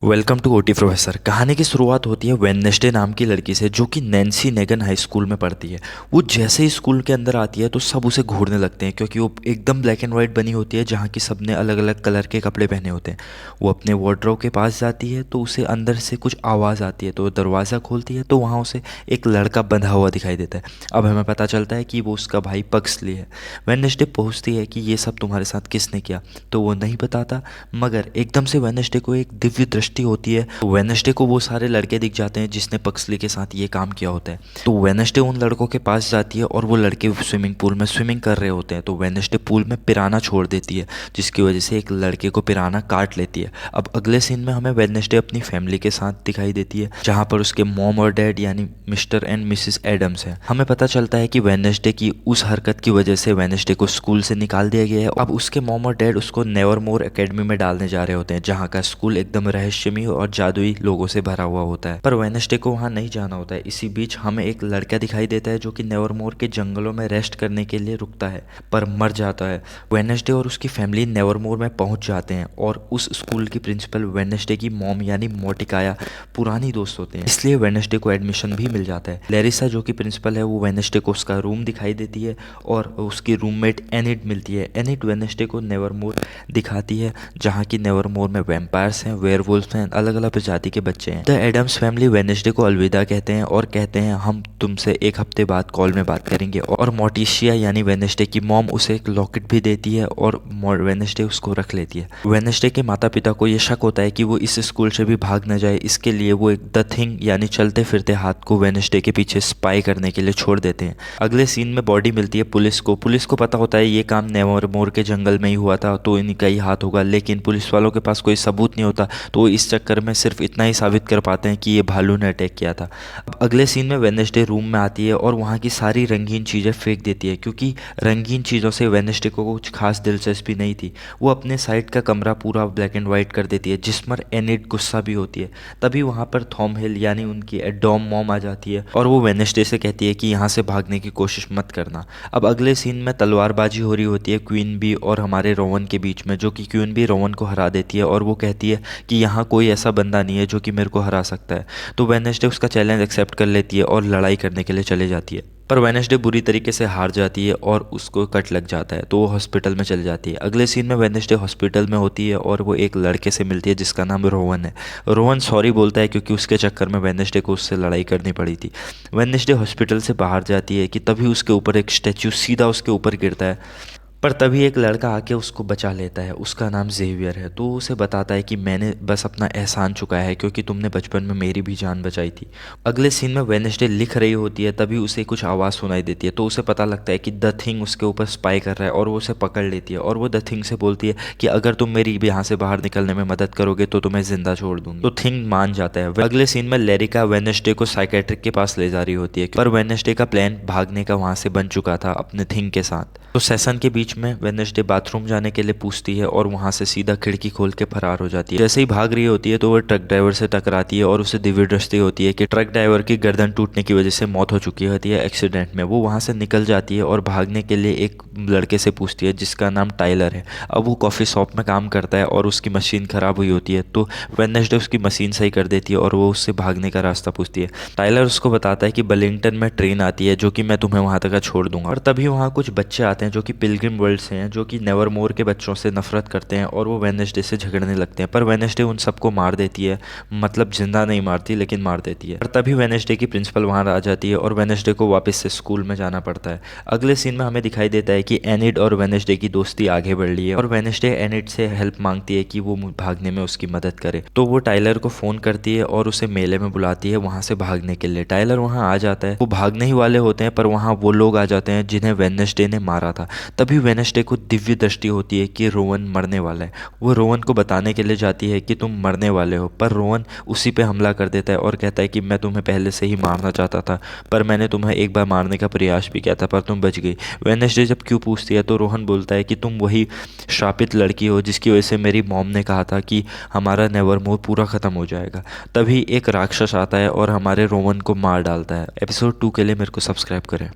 Welcome to OT professor. कहानी की शुरुआत होती है वेडनेसडे नाम की लड़की से, जो कि नैन्सी नेगन हाई स्कूल में पढ़ती है। वो जैसे ही स्कूल के अंदर आती है तो सब उसे घूरने लगते हैं, क्योंकि वो एकदम ब्लैक एंड वाइट बनी होती है, जहाँ की सबने अलग अलग कलर के कपड़े पहने होते हैं। वो अपने वार्डरोब के पास जाती है तो उसे अंदर से कुछ आवाज़ आती है, तो वो दरवाज़ा खोलती है तो वहाँ उसे एक लड़का बंधा हुआ दिखाई देता है। अब हमें पता चलता है कि वो उसका भाई पक्सली है। वेडनेसडे पूछती है कि ये सब तुम्हारे साथ किसने किया, तो वो नहीं बताता। मगर एकदम से वेडनेसडे को एक दिव्य दृष्टि होती है। वेडनेसडे को वो सारे लड़के दिख जाते हैं जिसने पक्सली के साथ ये काम किया होता है। तो वेडनेसडे उन लड़कों के पास जाती है और वो लड़के स्विमिंग पूल में स्विमिंग कर रहे होते हैं। तो वेडनेसडे पूल में पिराना छोड़ देती है, जिसकी वजह से एक लड़के को पिराना काट लेती है। अब अगले सीन में हमें वेडनेसडे अपनी फैमिली के साथ दिखाई देती है, जहाँ पर उसके मॉम और डैड यानी मिस्टर एंड मिसेस एडम्स हैं। हमें पता चलता है कि वेडनेसडे की उस हरकत की वजह से वेडनेसडे को स्कूल से निकाल दिया गया है। अब उसके मॉम और डैड उसको नेवरमोर एकेडमी में डालने जा रहे होते हैं, जहाँ का स्कूल एकदम रहस्यमय और जादुई लोगों से भरा हुआ होता है। पर वेडनेसडे को वहाँ नहीं जाना होता है। इसी बीच हमें एक लड़का दिखाई देता है जो कि नेवरमोर के जंगलों में रेस्ट करने के लिए रुकता है, पर मर जाता है। वेडनेसडे और उसकी फैमिली नेवरमोर में पहुंच जाते हैं और उस स्कूल की प्रिंसिपल वेडनेसडे की मॉम यानी मोटिकाया पुरानी दोस्त होते हैं, इसलिए वेडनेसडे को एडमिशन भी मिल जाता है। लेरिसा जो कि प्रिंसिपल है, वो वेडनेसडे को उसका रूम दिखाई देती है और उसकी रूममेट एनिट मिलती है। एनिट वेडनेसडे को नेवरमोर दिखाती है, जहाँ की नेवरमोर में वैम्पायर्स हैं, वेयरवुल्फ्स हैं, अलग अलग प्रजाति के बच्चे हैं। द एडम्स फैमिली वेडनेसडे को अलविदा कहते हैं और कहते हैं हम तुमसे एक हफ्ते बाद कॉल में बात करेंगे। और मोटिशिया यानी वेडनेसडे की मॉम उसे एक लॉकेट भी देती है और वेडनेसडे उसको रख लेती है। वेडनेसडे के माता पिता को यह शक होता है कि वो इस स्कूल से भी भाग न जाए, इसके लिए वो एक द थिंग यानी चलते फिरते हाथ को वेडनेसडे के पीछे स्पाई करने के लिए छोड़ देते हैं। अगले सीन में बॉडी मिलती है पुलिस को। पुलिस को पता होता है ये काम नेवरमोर के जंगल में ही हुआ था, तो इनका ही हाथ होगा, लेकिन पुलिस वालों के पास कोई सबूत नहीं होता, तो इस चक्कर में सिर्फ इतना ही साबित कर पाते हैं कि ये भालू ने अटैक किया था। अब अगले सीन में वेडनेसडे रूम में आती है और वहाँ की सारी रंगीन चीज़ें फेंक देती है, क्योंकि रंगीन चीज़ों से वेडनेसडे को कुछ खास दिलचस्पी नहीं थी। वो अपने साइड का कमरा पूरा ब्लैक एंड वाइट कर देती है, जिस पर एनिट गुस्सा भी होती है। तभी वहाँ पर थॉम हिल यानी उनकी एडॉम मॉम आ जाती है और वो वेडनेसडे से कहती है कि यहाँ से भागने की कोशिश मत करना। अब अगले सीन में तलवारबाजी हो रही होती है क्वीन बी और हमारे रोवन के बीच में, जो कि क्वीन बी रोवन को हरा देती है और वो कहती है कि यहाँ कोई ऐसा बंदा नहीं है जो कि मेरे को हरा सकता है। तो वेडनेसडे उसका चैलेंज एक्सेप्ट कर लेती है और लड़ाई करने के लिए चले जाती है। पर वेडनेसडे बुरी तरीके से हार जाती है और उसको कट लग जाता है, तो वो हॉस्पिटल में चली जाती है। अगले सीन में वेडनेसडे हॉस्पिटल में होती है और वो एक लड़के से मिलती है जिसका नाम रोवन है। रोवन सॉरी बोलता है क्योंकि उसके चक्कर में वेडनेसडे को उससे लड़ाई करनी पड़ी थी। वेडनेसडे हॉस्पिटल से बाहर जाती है कि तभी उसके ऊपर एक स्टैचू सीधा उसके ऊपर गिरता है। पर तभी एक लड़का आके उसको बचा लेता है। उसका नाम जेवियर है। तो उसे बताता है कि मैंने बस अपना एहसान चुकाया है, क्योंकि तुमने बचपन में मेरी भी जान बचाई थी। अगले सीन में वेडनेसडे लिख रही होती है, तभी उसे कुछ आवाज़ सुनाई देती है। तो उसे पता लगता है कि द थिंग उसके ऊपर स्पाई कर रहा है और वो उसे पकड़ लेती है। और वो द थिंग से बोलती है कि अगर तुम मेरी यहाँ से बाहर निकलने में मदद करोगे तो तुम्हें जिंदा छोड़ दूंगी। तो थिंग मान जाता है। अगले सीन में लेरिका वेडनेसडे को साइकेट्रिक के पास ले जा रही होती है, पर वेडनेसडे का प्लान भागने का वहाँ से बन चुका था अपने थिंग के साथ। तो सेशन के बीच में वेडनेसडे बाथरूम जाने के लिए पूछती है और वहां से सीधा खिड़की खोल के फरार हो जाती है। जैसे ही भाग रही होती है तो वो ट्रक ड्राइवर से टकराती है और उसे दिव्य दृष्टि होती है कि ट्रक ड्राइवर की गर्दन टूटने की वजह से मौत हो चुकी होती है एक्सीडेंट में। वो वहां से निकल जाती है और भागने के लिए एक लड़के से पूछती है जिसका नाम टाइलर है। अब वो कॉफ़ी शॉप में काम करता है और उसकी मशीन ख़राब हुई होती है, तो वेडनेसडे उसकी मशीन सही कर देती है और वो उससे भागने का रास्ता पूछती है। टाइलर उसको बताता है कि बलिंगटन में ट्रेन आती है जो कि मैं तुम्हें वहाँ तक छोड़ दूंगा। और तभी वहाँ कुछ बच्चे आते हैं जो कि पिलग्रिम वर्ल्ड से हैं, जो कि नेवरमोर के बच्चों से नफरत करते हैं और वो वेडनेसडे से झगड़ने लगते हैं। पर वेडनेसडे उन सबको मार देती है, मतलब जिंदा नहीं मारती लेकिन मार देती है। और तभी वेडनेसडे की प्रिंसिपल वहाँ आ जाती है और वेडनेसडे को वापस से स्कूल में जाना पड़ता है। अगले सीन में हमें दिखाई देता है कि एनिड और वेडनेसडे की दोस्ती आगे बढ़ रही है और वेडनेसडे एनिड से हेल्प मांगती है कि वो भागने में उसकी मदद करे। तो वो टाइलर को फ़ोन करती है और उसे मेले में बुलाती है वहाँ से भागने के लिए। टाइलर वहाँ आ जाता है। वो भागने ही वाले होते हैं, पर वहाँ वो लोग आ जाते हैं जिन्हें वेडनेसडे ने मारा था। तभी वेडनेसडे को दिव्य दृष्टि होती है कि रोवन मरने वाला है। वो रोवन को बताने के लिए जाती है कि तुम मरने वाले हो, पर रोवन उसी पे हमला कर देता है और कहता है कि मैं तुम्हें पहले से ही मारना चाहता था, पर मैंने तुम्हें एक बार मारने का प्रयास भी किया था, पर तुम बच गई। वेडनेसडे जब क्यों पूछती है तो रोहन बोलता है कि तुम वही श्रापित लड़की हो जिसकी वजह से मेरी मॉम ने कहा था कि हमारा नेवरमोर पूरा ख़त्म हो जाएगा। तभी एक राक्षस आता है और हमारे रोवन को मार डालता है। एपिसोड 2 के लिए मेरे को सब्सक्राइब करें।